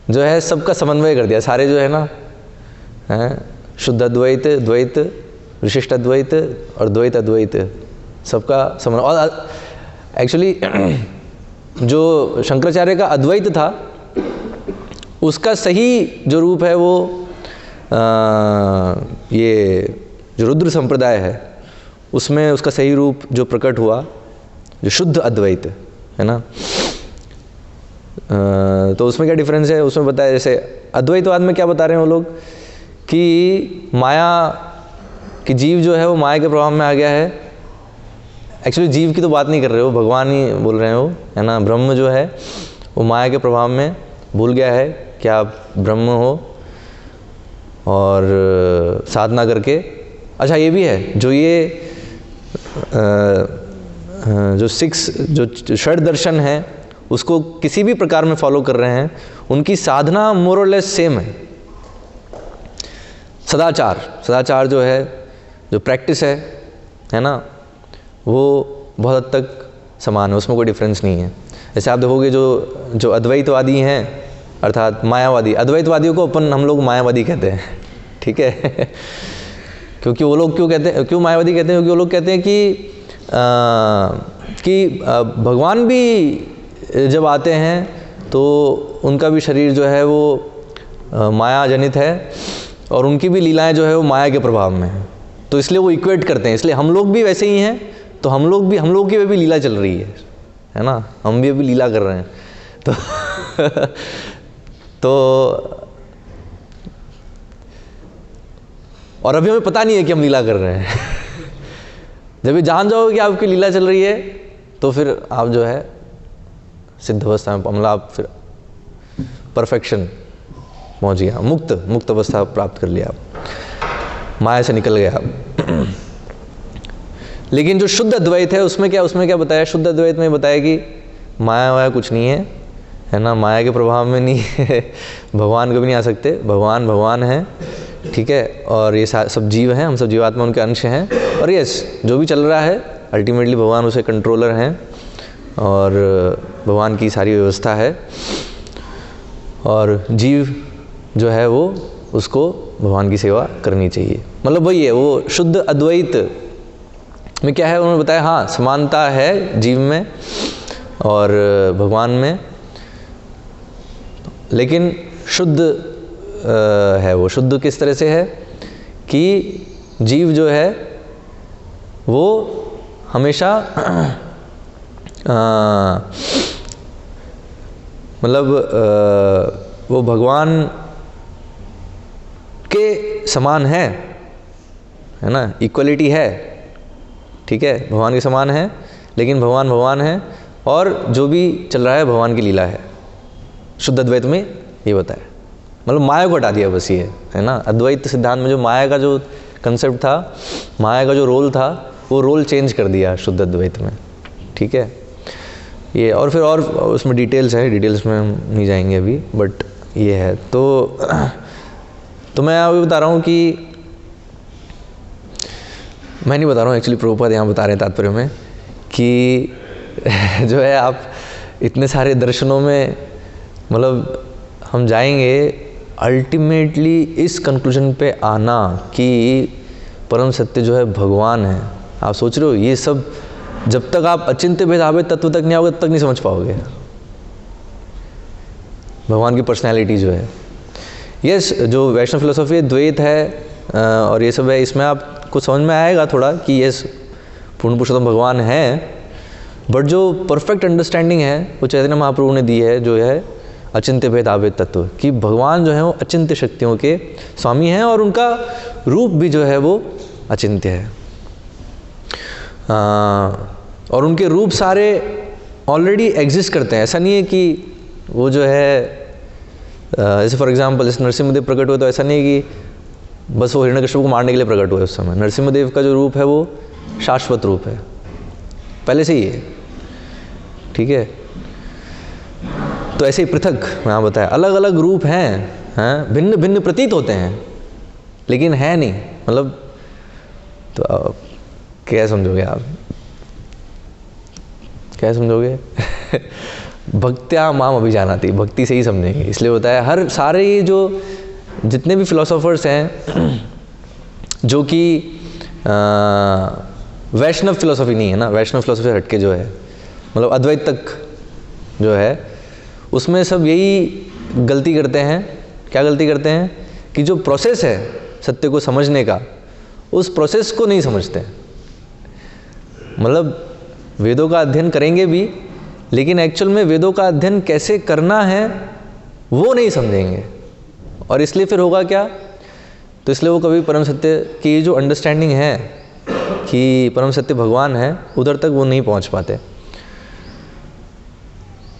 Speaker 1: जो है सबका समन्वय कर दिया, सारे जो है ना, हैं, शुद्ध अद्वैत, द्वैत, विशिष्ट अद्वैत और द्वैत अद्वैत, सबका समन्वय। और एक्चुअली जो शंकराचार्य का अद्वैत था, उसका सही जो रूप है वो ये जो रुद्र संप्रदाय है, उसमें उसका सही रूप जो प्रकट हुआ, जो शुद्ध अद्वैत है ना। तो उसमें क्या डिफरेंस है, उसमें बताया, जैसे अद्वैतवाद में क्या बता रहे हैं वो लोग कि माया कि जीव जो है वो माया के प्रभाव में आ गया है। एक्चुअली जीव की तो बात नहीं कर रहे हो, भगवान ही बोल रहे हो, है ना। ब्रह्म जो है वो माया के प्रभाव में भूल गया है कि आप ब्रह्म हो, और साधना करके, अच्छा ये भी है, जो ये जो 6 जो षड दर्शन है, उसको किसी भी प्रकार में फॉलो कर रहे हैं, उनकी साधना मोर और लेस सेम है। सदाचार जो है, जो प्रैक्टिस है ना, वो बहुत हद तक समान है, उसमें कोई डिफरेंस नहीं है। जैसे आप देखोगे जो अद्वैतवादी हैं, अर्थात मायावादी, अद्वैतवादियों को हम लोग मायावादी कहते हैं, ठीक है। क्योंकि वो लोग क्यों मायावादी कहते हैं, क्योंकि वो लोग कहते हैं कि भगवान भी जब आते हैं तो उनका भी शरीर जो है वो माया जनित है, और उनकी भी लीलाएं जो है वो माया के प्रभाव में है, तो इसलिए वो इक्वेट करते हैं। इसलिए हम लोग भी वैसे ही हैं, तो हम लोग की भी लीला चल रही है, है ना, हम भी अभी लीला कर रहे हैं। तो और अभी हमें पता नहीं है कि हम लीला कर रहे हैं। जब ये जान जाओगे कि आपकी लीला चल रही है तो फिर आप जो है सिद्ध अवस्था में, मतलब आप फिर परफेक्शन पहुंच गया, मुक्त अवस्था प्राप्त कर लिया आप, माया से निकल गया आप। लेकिन जो शुद्ध अद्वैत है उसमें क्या बताया? शुद्ध अद्वैत में बताया कि माया वाया कुछ नहीं है ना, माया के प्रभाव में नहीं है, भगवान कभी नहीं आ सकते, भगवान है, ठीक है। और ये सब जीव हैं, हम सब जीवात्मा उनके अंश हैं। और यस, जो भी चल रहा है अल्टीमेटली भगवान उसे कंट्रोलर हैं और भगवान की सारी व्यवस्था है, और जीव जो है वो उसको भगवान की सेवा करनी चाहिए। मतलब वही है, वो शुद्ध अद्वैत में क्या है उन्होंने बताया, हाँ समानता है जीव में और भगवान में, लेकिन शुद्ध है वो। शुद्ध किस तरह से है कि जीव जो है वो हमेशा मतलब वो भगवान के समान है ना, इक्वलिटी है, ठीक है, भगवान के समान है, लेकिन भगवान है और जो भी चल रहा है भगवान की लीला है। शुद्ध अद्वैत में ये बताया, मतलब माया को हटा दिया बस, ये है ना। अद्वैत सिद्धांत में जो माया का जो कंसेप्ट था, माया का जो रोल था, वो रोल चेंज कर दिया शुद्ध अद्वैत में, ठीक है। ये और फिर और उसमें डिटेल्स है, डिटेल्स में हम नहीं जाएंगे अभी, बट ये है। तो मैं अभी बता रहा हूँ कि मैं नहीं बता रहा हूँ, एक्चुअली प्रभुपाद यहाँ बता रहे हैं तात्पर्य में कि जो है आप इतने सारे दर्शनों में, मतलब हम जाएंगे अल्टीमेटली इस कंक्लूजन पे आना कि परम सत्य जो है भगवान है। आप सोच रहे हो ये सब जब तक आप अचिंत्य भेदाभेद तत्व तक नहीं आओगे तब तक नहीं समझ पाओगे भगवान की पर्सनैलिटी जो है। यस, जो वैष्णव फिलोसॉफी है, द्वैत है और ये सब है, इसमें आपको समझ में आएगा थोड़ा कि यस पूर्ण पुरुषोत्तम भगवान है, बट जो परफेक्ट अंडरस्टैंडिंग है वो चैतन्य महाप्रभु ने दी है, जो है अचिंत्य भेदाभेद तत्व, कि भगवान जो है वो अचिंत्य शक्तियों के स्वामी हैं और उनका रूप भी जो है वो अचिंत्य है। और उनके रूप सारे ऑलरेडी एग्जिस्ट करते हैं, ऐसा नहीं है कि वो जो है जैसे फॉर एग्जांपल जैसे नरसिम्हदेव प्रकट हुए तो ऐसा नहीं है कि बस वो हिरण्यकश्यप को मारने के लिए प्रकट हुए। उस समय नरसिम्हदेव का जो रूप है वो शाश्वत रूप है, पहले से ही है, ठीक है। तो ऐसे ही पृथक मैं बताया अलग अलग रूप हैं, भिन्न भिन्न प्रतीत होते हैं, लेकिन है नहीं, मतलब तो क्या समझोगे आप, क्या समझोगे? भक्त्या माम अभिजानाति, भक्ति से ही समझेंगे, इसलिए बताया। हर सारे ये जो जितने भी फिलोसोफर्स हैं जो कि वैष्णव फिलोसॉफी नहीं है ना, वैष्णव फिलोसॉफी हटके जो है, मतलब अद्वैत तक जो है, उसमें सब यही गलती करते हैं। क्या गलती करते हैं कि जो प्रोसेस है सत्य को समझने का, उस प्रोसेस को नहीं समझते। मतलब वेदों का अध्ययन करेंगे भी, लेकिन एक्चुअल में वेदों का अध्ययन कैसे करना है वो नहीं समझेंगे, और इसलिए फिर होगा क्या, तो इसलिए वो कभी परम सत्य की जो अंडरस्टैंडिंग है कि परम सत्य भगवान है, उधर तक वो नहीं पहुंच पाते।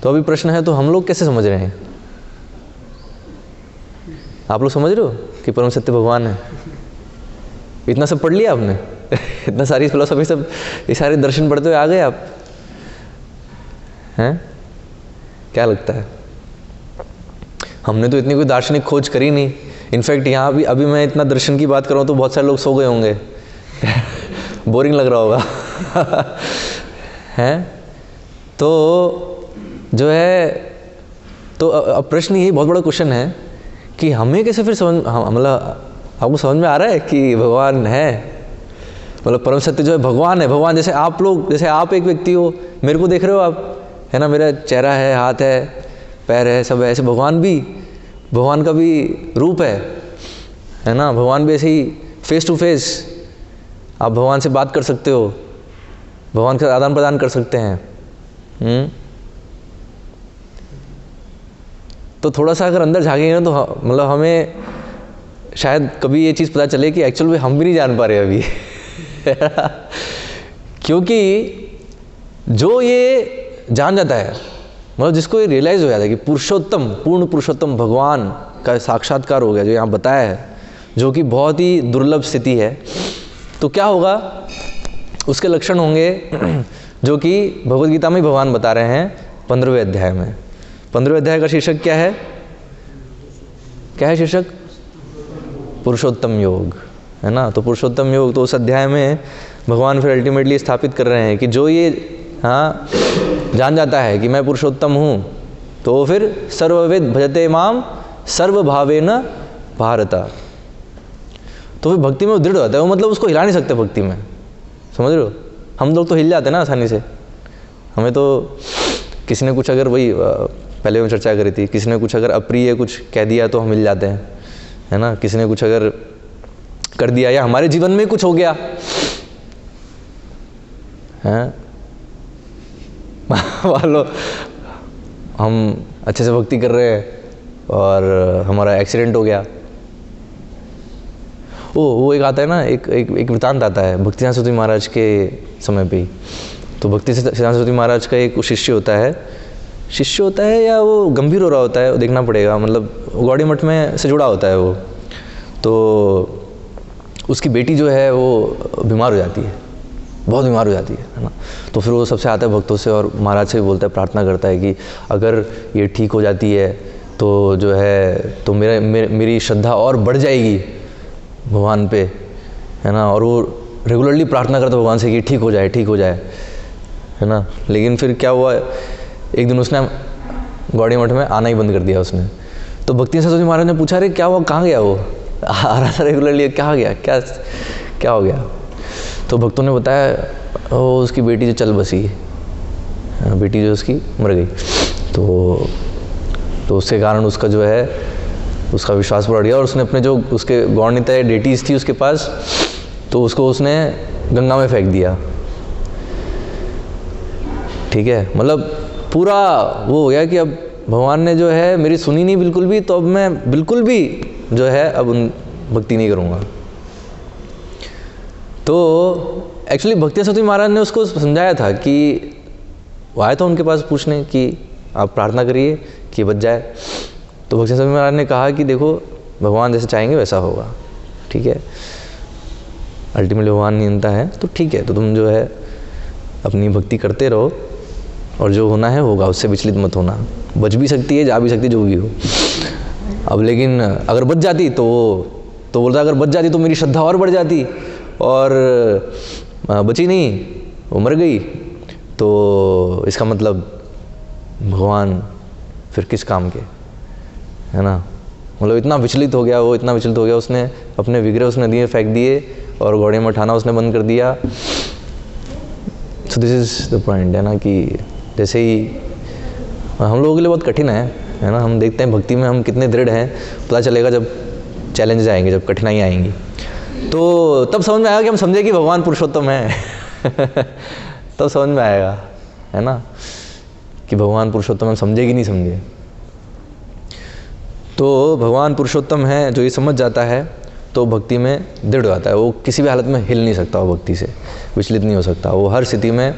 Speaker 1: तो अभी प्रश्न है, तो हम लोग कैसे समझ रहे हैं? आप लोग समझ रहे हो कि परम सत्य भगवान है? इतना सब पढ़ लिया आपने? इतना सारी फिलोसॉफी, सब ये सारे दर्शन पढ़ते हुए आ गए आप हैं? क्या लगता है? हमने तो इतनी कोई दार्शनिक खोज करी नहीं। इनफैक्ट यहाँ भी अभी मैं इतना दर्शन की बात कर रहा हूँ तो बहुत सारे लोग सो गए होंगे। बोरिंग लग रहा होगा हैं? तो जो है, तो अब प्रश्न यही बहुत बड़ा क्वेश्चन है कि हमें कैसे फिर समझ, मतलब आपको समझ में आ रहा है कि भगवान है, मतलब परम सत्य जो है भगवान है। भगवान जैसे आप लोग, जैसे आप एक व्यक्ति हो, मेरे को देख रहे हो आप, है ना, मेरा चेहरा है, हाथ है, पैर है, सब है, ऐसे भगवान का भी रूप है ना। भगवान भी ऐसे ही फेस टू फेस आप भगवान से बात कर सकते हो, भगवान के आदान प्रदान कर सकते हैं, तो थोड़ा सा अगर अंदर झाँकेंगे ना तो मतलब हमें शायद कभी ये चीज़ पता चले कि एक्चुअल में हम भी नहीं जान पा रहे अभी क्योंकि जो ये जान जाता है, मतलब जिसको ये रियलाइज़ हो जाता है कि पुरुषोत्तम, पूर्ण पुरुषोत्तम भगवान का साक्षात्कार हो गया, जो यहाँ बताया है, जो कि बहुत ही दुर्लभ स्थिति है, तो क्या होगा, उसके लक्षण होंगे जो कि भगवद गीता में भगवान बता रहे हैं 15वें अध्याय में। 15वें अध्याय का शीर्षक क्या है? क्या है शीर्षक? पुरुषोत्तम योग, है ना। तो पुरुषोत्तम योग, तो उस अध्याय में भगवान फिर अल्टीमेटली स्थापित कर रहे हैं कि जो ये जान जाता है कि मैं पुरुषोत्तम हूँ, तो वो फिर सर्वविद भजते माम सर्वभावेन भारता, तो फिर भक्ति में वो दृढ़ होता है। वो मतलब उसको हिला नहीं सकते भक्ति में, समझ रहे हो। हम लोग तो हिल जाते हैं ना आसानी से। हमें तो किसी ने कुछ अगर, वही पहले में चर्चा करी थी, किसी ने कुछ अगर अप्रिय कुछ कह दिया तो हम हिल जाते हैं, है ना। किसी ने कुछ अगर कर दिया या हमारे जीवन में कुछ हो गया है, मान लो हम अच्छे से भक्ति कर रहे हैं और हमारा एक्सीडेंट हो गया। वो एक आता है ना, एक वृतांत आता है भक्ति सिद्धांत सरस्वती महाराज के समय पे ही। तो भक्ति सिद्धांत सरस्वती महाराज का एक शिष्य होता है या वो गंभीर हो रहा होता है, वो देखना पड़ेगा, मतलब गौड़ी मठ में से जुड़ा होता है वो। तो उसकी बेटी जो है वो बीमार हो जाती है, बहुत बीमार हो जाती है ना। तो फिर वो सबसे आता है भक्तों से और महाराज से भी बोलता है, प्रार्थना करता है कि अगर ये ठीक हो जाती है तो जो है तो मेरी श्रद्धा और बढ़ जाएगी भगवान पे, है ना। और वो रेगुलरली प्रार्थना करता है भगवान से कि ठीक हो जाए, है ना। लेकिन फिर क्या हुआ, एक दिन उसने गौड़ी मठ में आना ही बंद कर दिया उसने। तो भक्ति सरस्वती महाराज ने पूछा, अरे क्या हुआ, कहाँ गया वो, आ रहा था रेगुलरली, कहाँ गया, क्या हो गया। तो भक्तों ने बताया वो उसकी बेटी जो चल बसी, बेटी जो उसकी मर गई। तो उसके कारण उसका जो है उसका विश्वास बढ़ गया और उसने अपने जो उसके गौरनीता डेटीज़ थी उसके पास, तो उसको उसने गंगा में फेंक दिया। ठीक है, मतलब पूरा वो हो गया कि अब भगवान ने जो है मेरी सुनी नहीं बिल्कुल भी, तो अब मैं बिल्कुल भी जो है अब भक्ति नहीं करूँगा। तो एक्चुअली भक्ति सरस्वती महाराज ने उसको समझाया था कि वो आया था उनके पास पूछने कि आप प्रार्थना करिए कि बच जाए। तो भक्ति सरस्वती महाराज ने कहा कि देखो भगवान जैसे चाहेंगे वैसा होगा, ठीक है, अल्टीमेटली भगवान नियंता है, तो ठीक है, तो तुम जो है अपनी भक्ति करते रहो और जो होना है होगा, उससे विचलित मत होना। बच भी सकती है, जा भी सकती है, जो भी हो। अब लेकिन अगर बच जाती तो बोलता अगर बच जाती तो मेरी श्रद्धा और बढ़ जाती, और बची नहीं, वो मर गई, तो इसका मतलब भगवान फिर किस काम के, है ना। मतलब इतना विचलित हो गया वो, उसने अपने विग्रह उसने नदी में फेंक दिए और गौड़ी में उठाना उसने बंद कर दिया। So this is the point, है ना, कि जैसे ही हम लोगों के लिए बहुत कठिन है ना। हम देखते हैं भक्ति में हम कितने दृढ़ हैं, पता चलेगा जब चैलेंजेस आएंगे, जब कठिनाई आएंगी, तो तब समझ में आएगा कि हम समझे कि भगवान पुरुषोत्तम है तब समझ में आएगा, है ना, कि भगवान पुरुषोत्तम हम समझे कि नहीं समझे। तो भगवान पुरुषोत्तम है, जो ये समझ जाता है तो भक्ति में दृढ़ हो जाता है। वो किसी भी हालत में हिल नहीं सकता, वो भक्ति से विचलित नहीं हो सकता। वो हर स्थिति में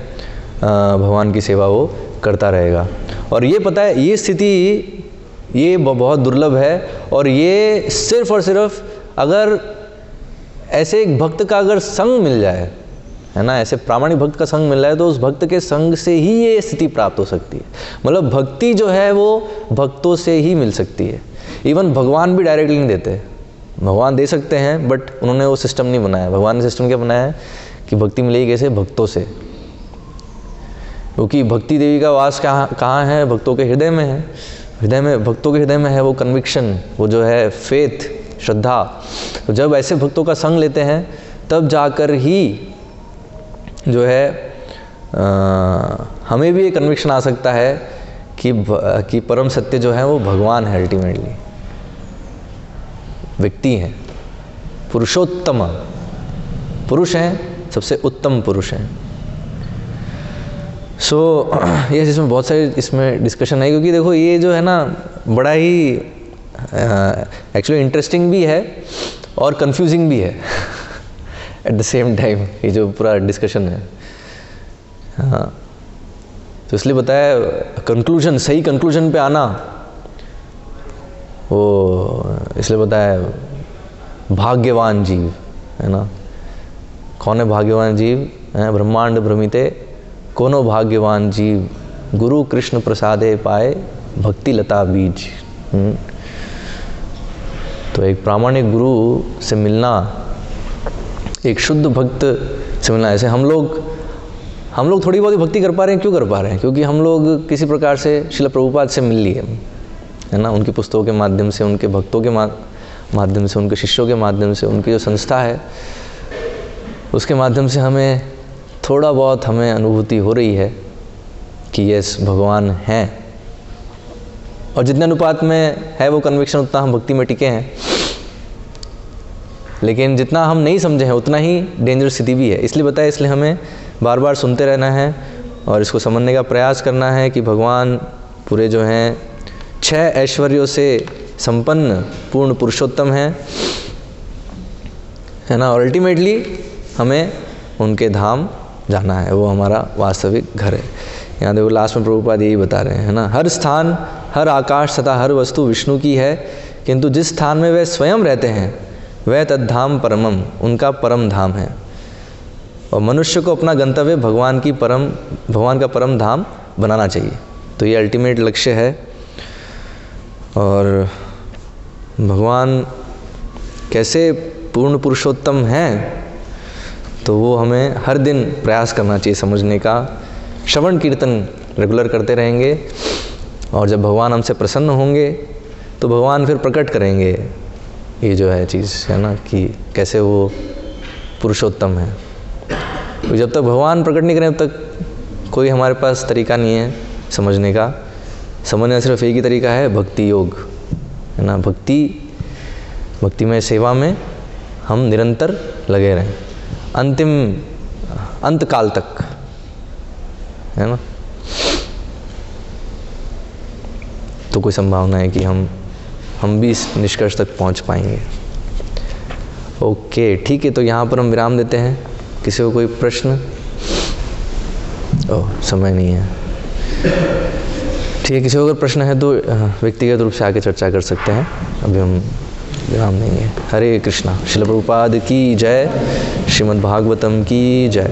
Speaker 1: भगवान की सेवा वो करता रहेगा। और ये पता है, ये स्थिति ये बहुत दुर्लभ है, और ये सिर्फ और सिर्फ अगर ऐसे एक भक्त का अगर संग मिल जाए, है ना, ऐसे प्रामाणिक भक्त का संग मिल जाए, तो उस भक्त के संग से ही ये स्थिति प्राप्त हो सकती है। मतलब भक्ति जो है वो भक्तों से ही मिल सकती है। इवन भगवान भी डायरेक्टली नहीं देते, भगवान दे सकते हैं, बट उन्होंने वो सिस्टम नहीं बनाया। भगवान ने सिस्टम क्या बनाया है कि भक्ति मिलेगी कैसे, भक्तों से। क्योंकि भक्ति देवी का वास कहाँ है, भक्तों के हृदय में है। हृदय में, भक्तों के हृदय में है वो कन्विक्शन, वो जो है फेथ, श्रद्धा। तो जब ऐसे भक्तों का संग लेते हैं तब जाकर ही जो है हमें भी ये कन्विक्शन आ सकता है कि परम सत्य जो है वो भगवान है, अल्टीमेटली व्यक्ति हैं, पुरुषोत्तम पुरुष हैं, सबसे उत्तम पुरुष हैं। यस, इसमें बहुत सारे इसमें डिस्कशन है, क्योंकि देखो ये जो है ना बड़ा ही एक्चुअली इंटरेस्टिंग भी है और कंफ्यूजिंग भी है एट द सेम टाइम, ये जो पूरा डिस्कशन है। हाँ, तो इसलिए बताया कंक्लूजन, सही कंक्लूजन पे आना, वो इसलिए बताया भाग्यवान जीव है ना। कौन है भाग्यवान जीव? है ब्रह्मांड भ्रमिते कोनो भाग्यवान जीव, गुरु कृष्ण प्रसादे पाए भक्ति लता बीज। तो एक प्रामाणिक गुरु से मिलना, एक शुद्ध भक्त से मिलना। ऐसे हम लोग थोड़ी बहुत भक्ति कर पा रहे हैं। क्यों कर पा रहे हैं? क्योंकि हम लोग किसी प्रकार से श्रील प्रभुपाद से मिल लिए है ना, उनकी पुस्तकों के माध्यम से, उनके भक्तों के माध्यम से, उनके शिष्यों के माध्यम से, उनकी जो संस्था है उसके माध्यम से हमें थोड़ा बहुत हमें अनुभूति हो रही है कि यस भगवान हैं, और जितने अनुपात में है वो कन्विक्शन उतना हम भक्ति में टिके हैं। लेकिन जितना हम नहीं समझे हैं उतना ही डेंजरस स्थिति भी है। इसलिए बताया, इसलिए हमें बार बार सुनते रहना है और इसको समझने का प्रयास करना है कि भगवान पूरे जो हैं 6 ऐश्वर्यों से संपन्न पूर्ण पुरुषोत्तम है ना। और अल्टीमेटली हमें उनके धाम जाना है, वो हमारा वास्तविक घर है। यहाँ देखो लास्ट में प्रभुपाद यही बता रहे हैं ना, हर स्थान, हर आकाश तथा हर वस्तु विष्णु की है, किंतु जिस स्थान में वे स्वयं रहते हैं वह तद्धाम परमम, उनका परम धाम है। और मनुष्य को अपना गंतव्य भगवान का परम धाम बनाना चाहिए। तो ये अल्टीमेट लक्ष्य है। और भगवान कैसे पूर्ण पुरुषोत्तम हैं, तो वो हमें हर दिन प्रयास करना चाहिए समझने का। श्रवण कीर्तन रेगुलर करते रहेंगे, और जब भगवान हमसे प्रसन्न होंगे तो भगवान फिर प्रकट करेंगे ये जो है चीज़ है ना, कि कैसे वो पुरुषोत्तम है। तो जब तक भगवान प्रकट नहीं करें तब तक कोई हमारे पास तरीका नहीं है समझने का। समझने का सिर्फ एक ही तरीका है, भक्ति योग है ना। भक्तिमय सेवा में हम निरंतर लगे रहें अंत काल तक है ना। तो कोई संभावना है कि हम भी इस निष्कर्ष तक पहुंच पाएंगे। ओके, ठीक है, तो यहाँ पर हम विराम देते हैं। किसी को कोई प्रश्न? समय नहीं है, ठीक है। किसी को अगर प्रश्न है तो व्यक्तिगत रूप से आके चर्चा कर सकते हैं, अभी हम विराम देंगे। हरे कृष्णा। श्रील प्रभुपाद की जय। श्रीमद् भागवतम की जय।